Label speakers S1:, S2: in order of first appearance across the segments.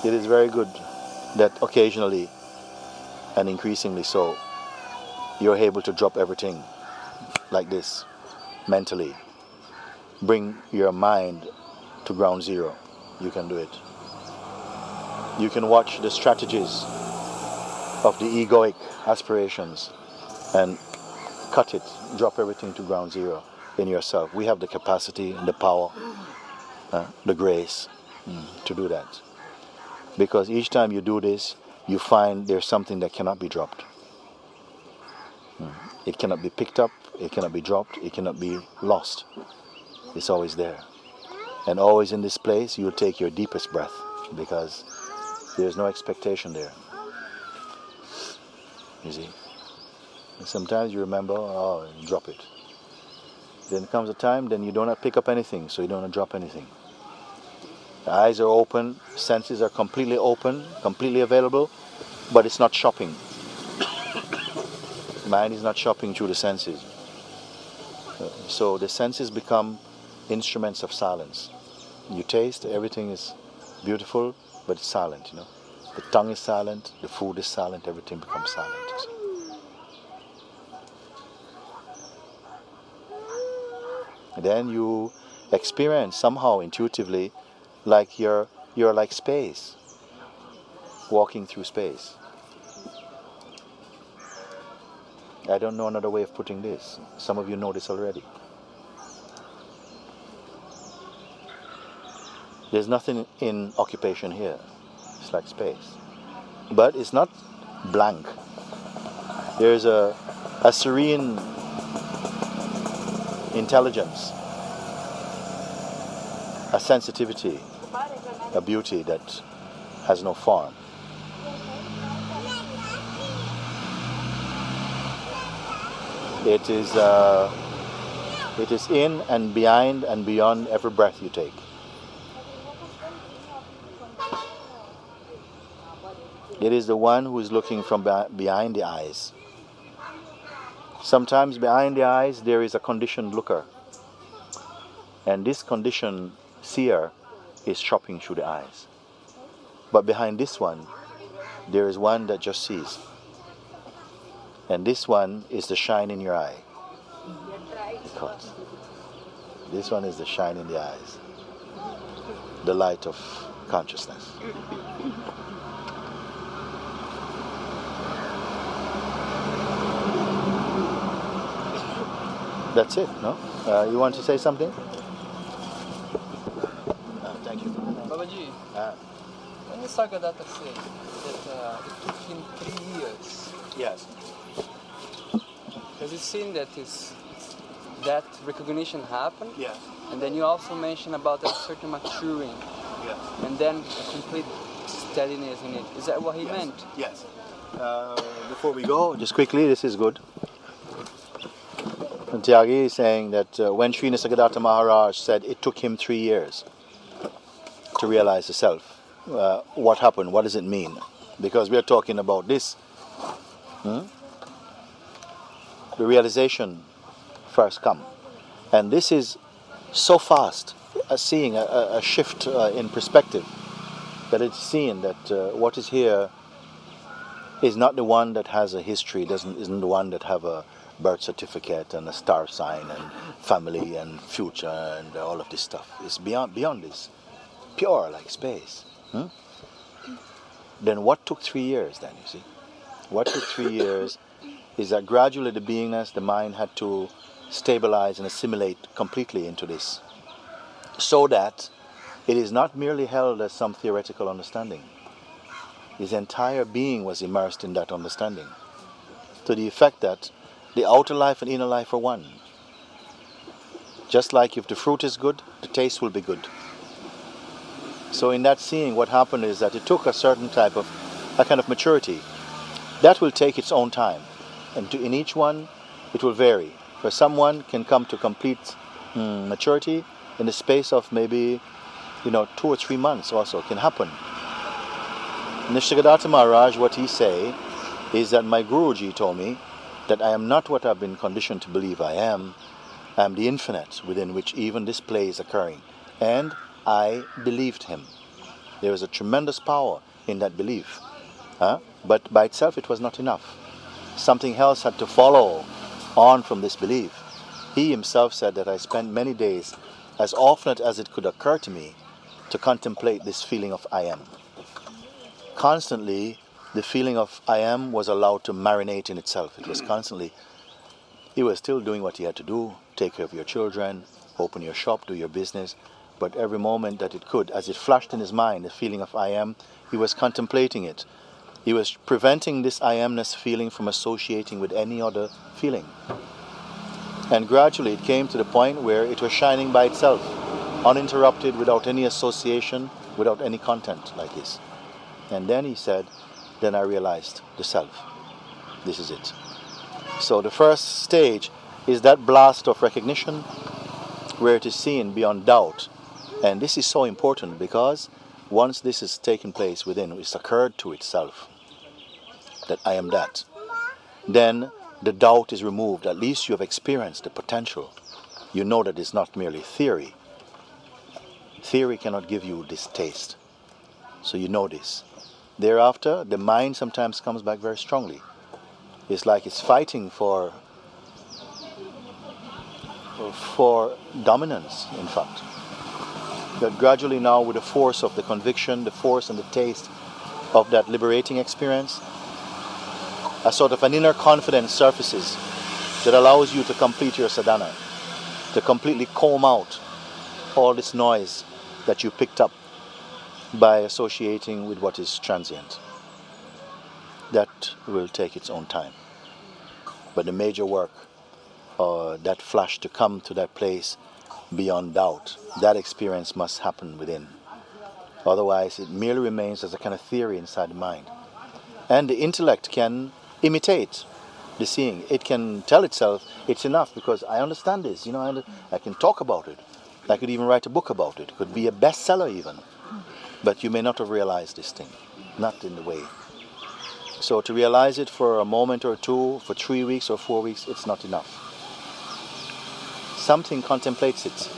S1: it is very good that occasionally and increasingly so, you're able to drop everything like this mentally. Bring your mind to ground zero. You can do it. You can watch the strategies of the egoic aspirations and cut it, drop everything to ground zero in yourself. We have the capacity, the power, the grace to do that. Because each time you do this, you find there's something that cannot be dropped. It cannot be picked up, it cannot be dropped, it cannot be lost. It's always there. And always in this place, you'll take your deepest breath because there's no expectation there. You see? And sometimes you remember, you drop it. Then comes a time, then you don't pick up anything, so you don't drop anything. The eyes are open, senses are completely open, completely available, but it's not shopping. Mind is not shopping through the senses. So the senses become instruments of silence. You taste, everything is beautiful, but it's silent, you know. The tongue is silent, the food is silent, everything becomes silent. You see. Then you experience somehow intuitively like you're like space, walking through space. I don't know another way of putting this. Some of you know this already. There's nothing in occupation here. It's like space. But it's not blank. There's a serene intelligence, a sensitivity, a beauty that has no form. It is in and behind and beyond every breath you take. It is the one who is looking from behind the eyes. Sometimes behind the eyes there is a conditioned looker. And this conditioned seer is shopping through the eyes. But behind this one, there is one that just sees. And this one is the shine in your eye. This one is the shine in the eyes. The light of consciousness. That's it, no? You want to say something? Thank you.
S2: Babaji, when the Sagadatta said that it took him 3 years,
S1: Yes.
S2: does it seem that that recognition happened?
S1: Yes.
S2: And then you also mentioned about a certain maturing,
S1: Yes.
S2: and then a complete steadiness in it. Is that what he meant?
S1: Yes. Before we go, just quickly, this is good. And Tyagi is saying that when Sri Nisargadatta Maharaj said it took him 3 years to realize the self, what happened? What does it mean? Because we are talking about this. The realization first come. And this is so fast, seeing a shift in perspective, that it's seen that what is here is not the one that has a history, isn't the one that have a birth certificate and a star sign and family and future and all of this stuff. It's beyond this. Pure like space. Then what took 3 years then, you see? What took 3 years is that gradually the beingness, the mind had to stabilize and assimilate completely into this. So that it is not merely held as some theoretical understanding. His entire being was immersed in that understanding. To the effect that the outer life and inner life are one. Just like if the fruit is good, the taste will be good. So in that seeing, what happened is that it took a certain type of, a kind of maturity. That will take its own time. And in each one, it will vary. For someone can come to complete maturity in the space of maybe, 2 or 3 months also. It can happen. Nisargadatta Maharaj, what he say is that my Guruji told me that I am not what I've been conditioned to believe I am. I am the infinite within which even this play is occurring. And I believed him. There was a tremendous power in that belief. But by itself it was not enough. Something else had to follow on from this belief. He himself said that I spent many days, as often as it could occur to me, to contemplate this feeling of I am. Constantly, the feeling of I am was allowed to marinate in itself. It was constantly, he was still doing what he had to do, take care of your children, open your shop, do your business, but every moment that it could, as it flashed in his mind, the feeling of I am, he was contemplating it. He was preventing this I amness feeling from associating with any other feeling. And gradually it came to the point where it was shining by itself, uninterrupted, without any association, without any content like this. And then he said, then I realized the self. This is it. So the first stage is that blast of recognition where it is seen beyond doubt. And this is so important because once this has taken place within, it's occurred to itself that I am that, then the doubt is removed. At least you have experienced the potential. You know that it's not merely theory. Theory cannot give you this taste. So you know this. Thereafter, the mind sometimes comes back very strongly. It's like it's fighting for dominance, in fact. But gradually now, with the force of the conviction, the force and the taste of that liberating experience, a sort of an inner confidence surfaces that allows you to complete your sadhana, to completely comb out all this noise that you picked up by associating with what is transient. That will take its own time. But the major work, that flash to come to that place beyond doubt, that experience must happen within. Otherwise, it merely remains as a kind of theory inside the mind. And the intellect can imitate the seeing. It can tell itself it's enough because I understand this. I can talk about it. I could even write a book about it. It could be a bestseller even. But you may not have realized this thing, not in the way. So to realize it for a moment or two, for 3 weeks or 4 weeks, it's not enough. Something contemplates it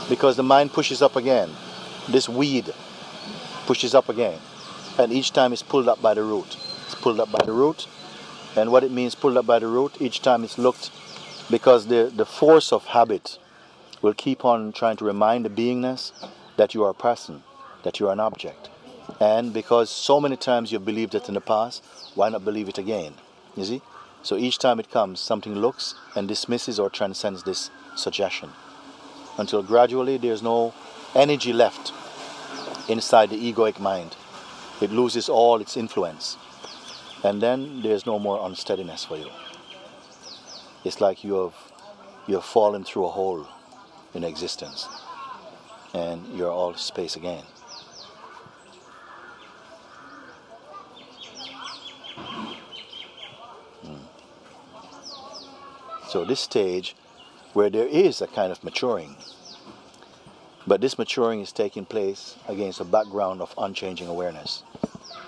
S1: because the mind pushes up again. This weed pushes up again, and each time it's pulled up by the root. It's pulled up by the root, and what it means pulled up by the root, each time it's looked, because the force of habit will keep on trying to remind the beingness that you are a person, that you are an object. And because so many times you've believed it in the past, why not believe it again? You see? So each time it comes, something looks and dismisses or transcends this suggestion, until gradually there's no energy left inside the egoic mind. It loses all its influence, and then there's no more unsteadiness for you. It's like you have fallen through a hole in existence, and you're all space again. So this stage where there is a kind of maturing, but this maturing is taking place against a background of unchanging awareness.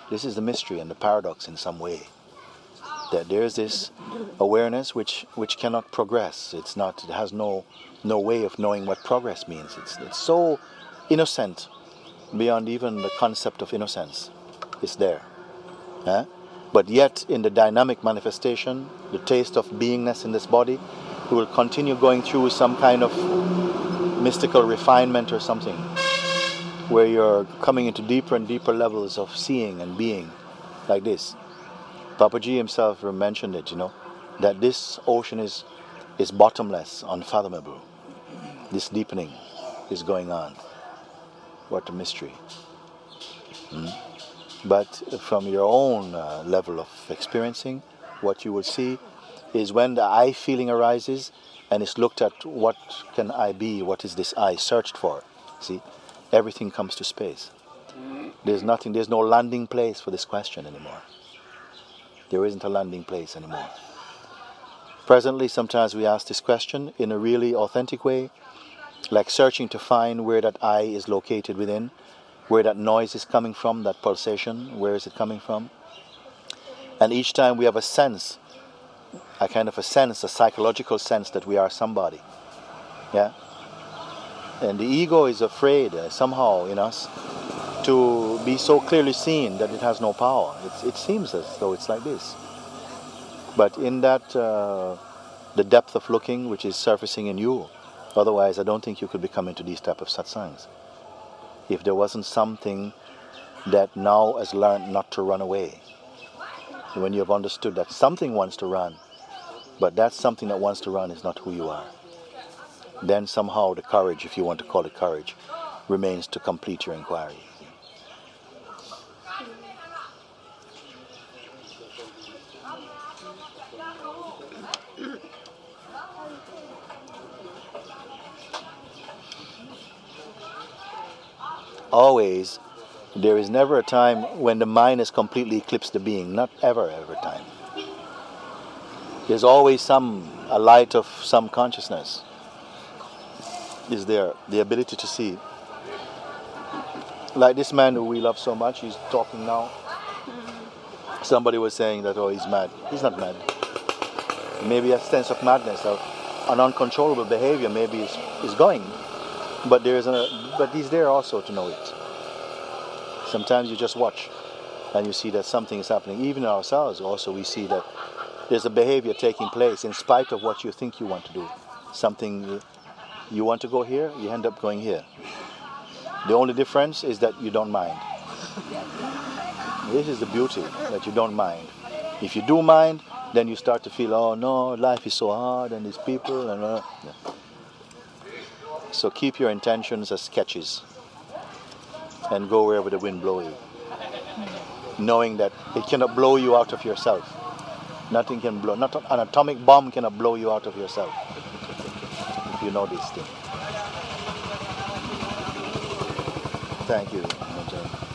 S1: This is the mystery and the paradox in some way, that there is this awareness which cannot progress. It has no way of knowing what progress means. It's so innocent beyond even the concept of innocence. It's there. But yet in the dynamic manifestation, the taste of beingness in this body, we will continue going through some kind of mystical refinement or something, where you're coming into deeper and deeper levels of seeing and being, like this. Papaji himself mentioned it, that this ocean is bottomless, unfathomable. This deepening is going on. What a mystery. But from your own level of experiencing, what you will see is when the I feeling arises and it's looked at, what can I be, what is this I searched for? See, everything comes to space. There's no landing place for this question anymore. There isn't a landing place anymore. Presently, sometimes we ask this question in a really authentic way, like searching to find where that I is located within, where that noise is coming from, that pulsation, where is it coming from? And each time we have a sense, a psychological sense that we are somebody. Yeah? And the ego is afraid somehow in us to be so clearly seen that it has no power. It seems as though it's like this. But in that, the depth of looking which is surfacing in you, otherwise I don't think you could be coming to these type of satsangs. If there wasn't something that now has learned not to run away, when you have understood that something wants to run, but that something that wants to run is not who you are, then somehow the courage, if you want to call it courage, remains to complete your inquiry. Always, there is never a time when the mind has completely eclipsed the being. Not ever time. There's always a light of some consciousness is there, the ability to see. Like this man who we love so much, he's talking now. Somebody was saying that, oh, he's mad. He's not mad. Maybe a sense of madness, of an uncontrollable behavior maybe is going. But he's there also to know it. Sometimes you just watch and you see that something is happening. Even ourselves also we see that there's a behavior taking place in spite of what you think you want to do. Something you want to go here, you end up going here. The only difference is that you don't mind. This is the beauty, that you don't mind. If you do mind, then you start to feel, oh no, life is so hard and these people and yeah. So keep your intentions as sketches and go wherever the wind blows you, knowing that it cannot blow you out of yourself. Nothing can blow, not an atomic bomb cannot blow you out of yourself, if you know this thing. Thank you, Mooji.